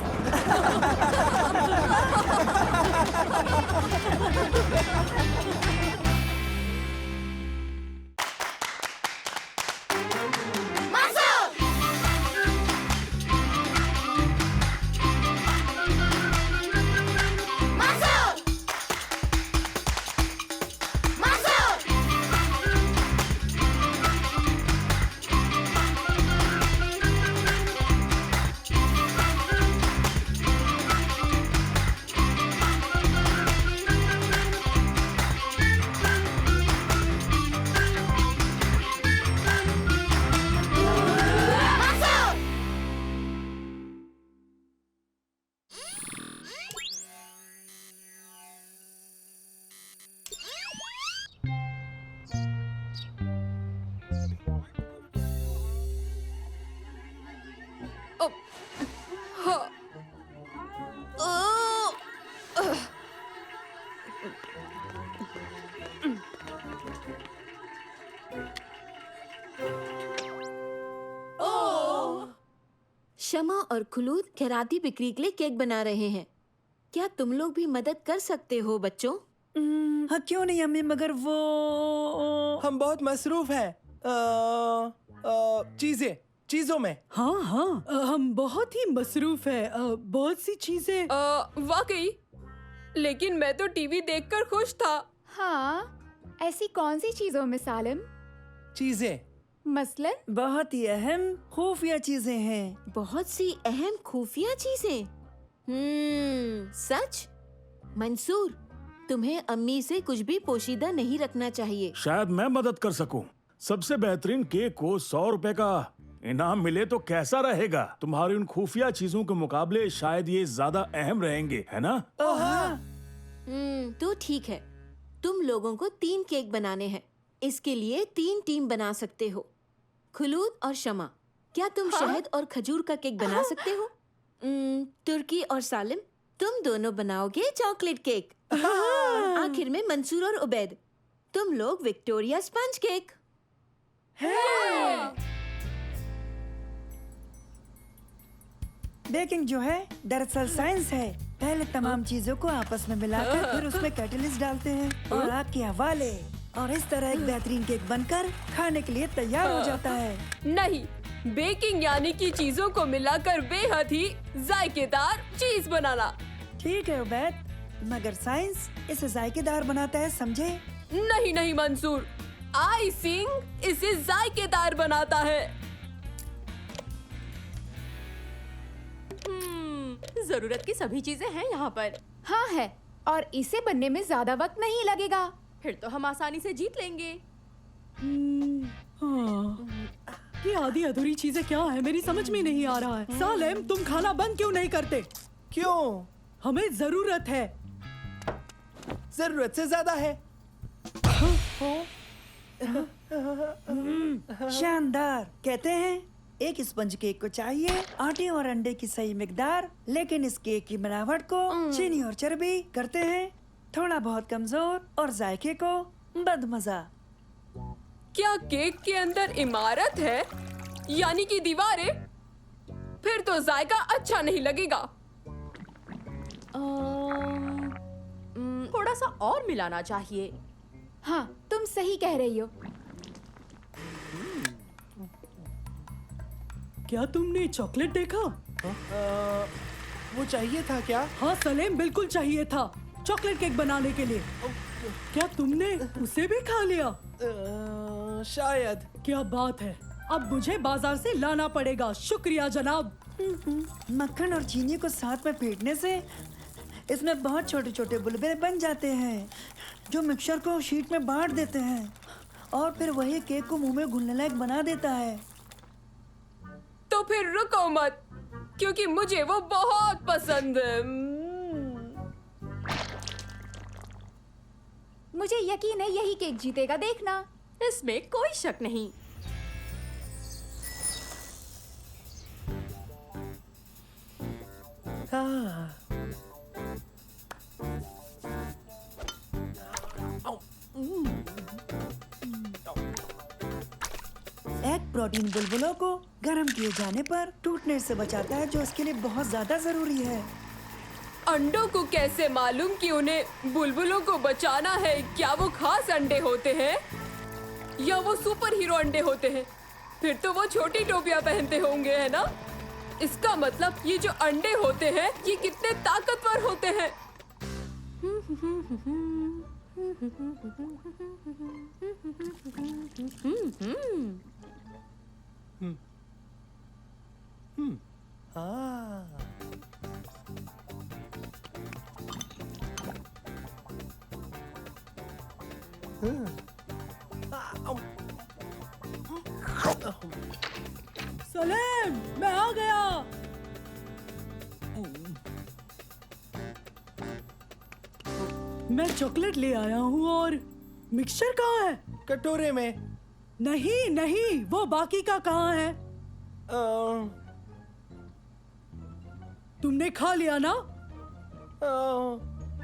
शमा और खुलूद खैराती बिक्री के लिए केक बना रहे हैं। क्या तुम लोग भी मदद कर सकते हो बच्चों? हाँ क्यों नहीं अम्मी, मगर वो हम बहुत मसरूफ हैं चीजों में। हाँ हाँ, हम बहुत ही मसरूफ है। बहुत सी चीजें। वाकई, लेकिन मैं तो टीवी देखकर खुश था। हाँ, ऐसी कौन सी चीजों में सालिम? चीजें मसलन? बहुत ही अहम खुफिया चीजें हैं। बहुत सी अहम खुफिया चीजें। सच? मंसूर, तुम्हें अम्मी से कुछ भी पोशीदा नहीं रखना चाहिए। शायद मैं मदद कर सकूं। सबसे बेहतरीन केक को 100 रुपए का इनाम मिले तो कैसा रहेगा? तुम्हारी उन खुफिया चीजों के मुकाबले शायद ये ज्यादा अहम रहेंगे, है ना? तो ठीक है, तुम लोगों को 3 केक बनाने हैं। इसके लिए 3 टीम बना सकते हो। खुलूद और शमा, क्या तुम शहद और खजूर का केक बना सकते हो? तुर्की और सालिम, तुम दोनों बनाओगे चॉकलेट केक। आखिर में मंसूर और उबैद, तुम लोग विक्टोरिया स्पंज केक। बेकिंग जो है दरअसल साइंस है। पहले तमाम चीजों को आपस में मिलाकर फिर उसमें कैटलिस्ट डालते हैं और आग के हवाले, और इस तरह एक बेहतरीन केक बनकर खाने के लिए तैयार हो जाता है। नहीं, बेकिंग यानी कि चीजों को मिलाकर बेहद ही जायकेदार चीज बनाना। ठीक है उबैद, मगर साइंस इसे जायकेदार बनाता है, समझे? नहीं नहीं मंसूर, आइसिंग इसे जायकेदार बनाता है। जरूरत की सभी चीजें हैं यहाँ पर। हाँ है, और इसे बनने में ज्यादा वक्त नहीं लगेगा। फिर तो हम आसानी से जीत लेंगे। हाँ। ये आधी अधूरी चीजें क्या है, मेरी समझ में नहीं आ रहा है। सालेम, तुम खाना बंद क्यों नहीं करते? क्यों? हमें जरूरत है। जरूरत से ज्यादा है। शानदार। कहते हैं एक स्पंज केक को चाहिए आटे और अंडे की सही मिकदार, लेकिन इस केक की बनावट को चीनी और चर्बी करते हैं थोड़ा बहुत कमजोर और जायके को बदमजा। क्या केक के अंदर इमारत है, यानी कि दीवारें? फिर तो जायका अच्छा नहीं लगेगा। थोड़ा सा और मिलाना चाहिए। हाँ, तुम सही कह रही हो। क्या तुमने चॉकलेट देखा? वो चाहिए था क्या? हाँ सलेम, बिल्कुल चाहिए था चॉकलेट केक बनाने के लिए। क्या तुमने उसे भी खा लिया? शायद। क्या बात है, अब मुझे बाजार से लाना पड़ेगा। शुक्रिया जनाब। मक्खन और चीनी को साथ में फेंटने से इसमें बहुत छोटे छोटे बुलबुले बन जाते हैं जो मिक्सचर को शीट में बांट देते हैं और फिर वही केक को मुंह में घुलने लायक बना देता है। तो फिर रुको मत, क्योंकि मुझे वो बहुत पसंद है। मुझे यकीन है यही केक जीतेगा, देखना। इसमें कोई शक नहीं। हाँ। एग प्रोटीन बुलबुलों को गर्म किए जाने पर टूटने से बचाता है, जो इसके लिए बहुत ज्यादा जरूरी है। अंडों को कैसे मालूम कि उन्हें बुलबुलों को बचाना है? क्या वो खास अंडे होते हैं या वो सुपर हीरो अंडे होते हैं? फिर तो वो छोटी टोपियां पहनते होंगे, है ना? इसका मतलब ये जो अंडे होते हैं ये कितने ताकतवर होते हैं। सलेम, मैं आ गया। मैं चॉकलेट ले आया हूँ और मिक्सचर कहाँ है? कटोरे में। नहीं नहीं, वो बाकी का कहाँ है? तुमने खा लिया ना?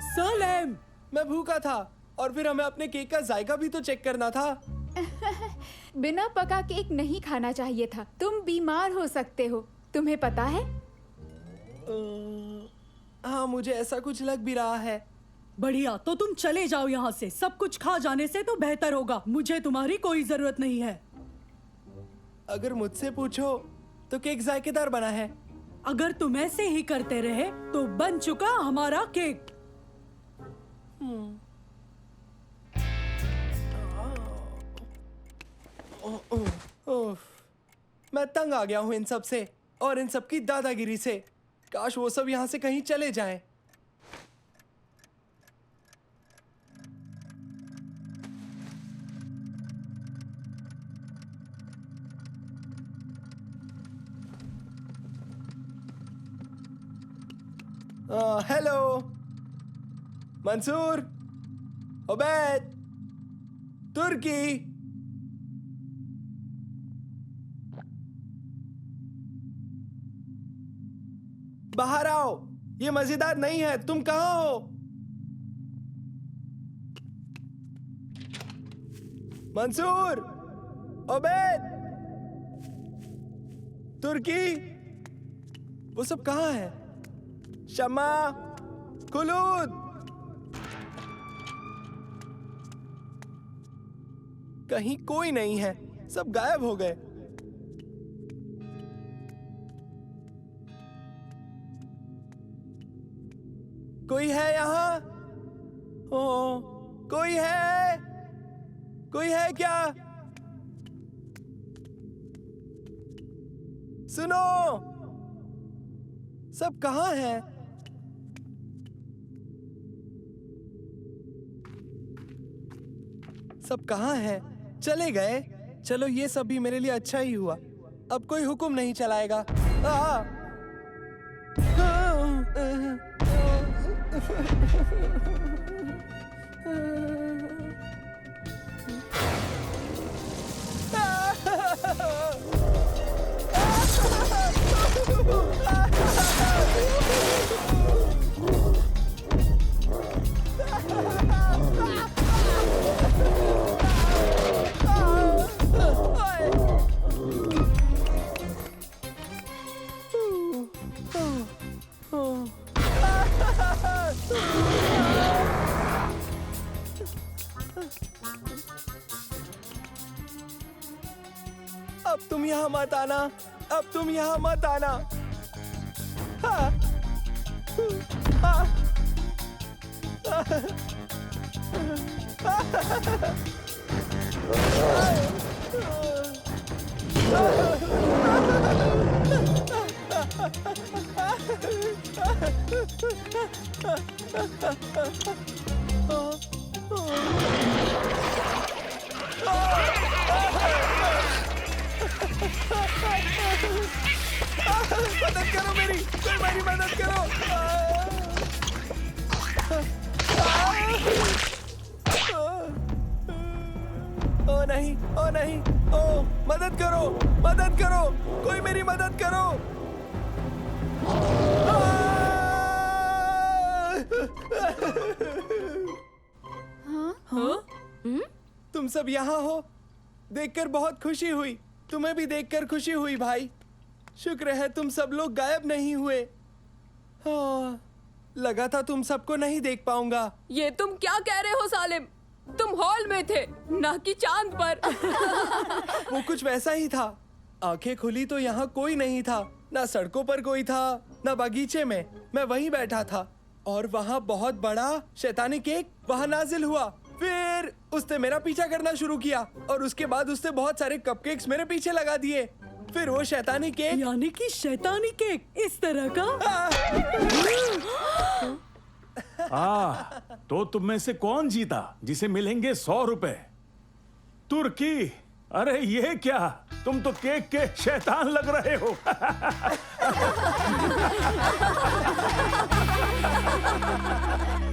सलेम, मैं भूखा था और फिर हमें अपने केक का जायका भी तो चेक करना था। बिना पका केक नहीं खाना चाहिए था, तुम बीमार हो सकते हो, तुम्हें पता है? हाँ, मुझे ऐसा कुछ लग भी रहा है। बढ़िया, तो तुम चले जाओ यहाँ से। सब कुछ खा जाने से तो बेहतर होगा। मुझे तुम्हारी कोई जरूरत नहीं है। अगर मुझसे पूछो तो केक जायकेदार बना है। अगर तुम ऐसे ही करते रहे तो बन चुका हमारा केक। मैं तंग आ गया हूँ इन सब से और इन सब की दादागिरी से। काश वो सब यहाँ से कहीं चले जाएं। हेलो मंसूर, उबैद, तुर्की। बाहर आओ, ये मजेदार नहीं है। तुम कहाँ हो? मंसूर, उबैद, तुर्की, वो सब कहाँ है? शम्मा, खुलूद, कहीं कोई नहीं है, सब गायब हो गए। कोई है यहाँ? ओ, कोई है? कोई है क्या? सुनो, सब कहाँ है? सब कहाँ है? चले गए? चलो ये सब भी मेरे लिए अच्छा ही हुआ। अब कोई हुक्म नहीं चलाएगा। अब तुम यहाँ मत आना, अब तुम यहाँ मत आना। हाँ। हाँ। मदद करो मेरी, मेरी मदद करो। ओ नहीं, ओ नहीं, ओ मदद करो, मदद करो, कोई मेरी मदद करो। हाँ? तुम सब यहाँ हो? देखकर बहुत खुशी हुई। तुम्हें भी देखकर खुशी हुई भाई। शुक्र है तुम सब लोग गायब नहीं हुए। हाँ, लगा था तुम सबको नहीं देख पाऊंगा। ये तुम क्या कह रहे हो सालिम? तुम हॉल में थे, ना कि चांद पर। वो कुछ वैसा ही था। आंखें खुली तो यहाँ कोई नहीं था, ना सड़कों पर कोई था, ना बगीचे में। मैं वहीं बैठा था और वहाँ बहुत बड़ा शैतानी केक वहाँ नाजिल हुआ। फिर उसने मेरा पीछा करना शुरू किया और उसके बाद उसने बहुत सारे कपकेक्स मेरे पीछे लगा दिए। फिर वो शैतानी केक, यानी कि शैतानी केक इस तरह का? तो तुम में से कौन जीता जिसे मिलेंगे 100 रुपए? तुर्की। अरे ये क्या, तुम तो केक के शैतान लग रहे हो।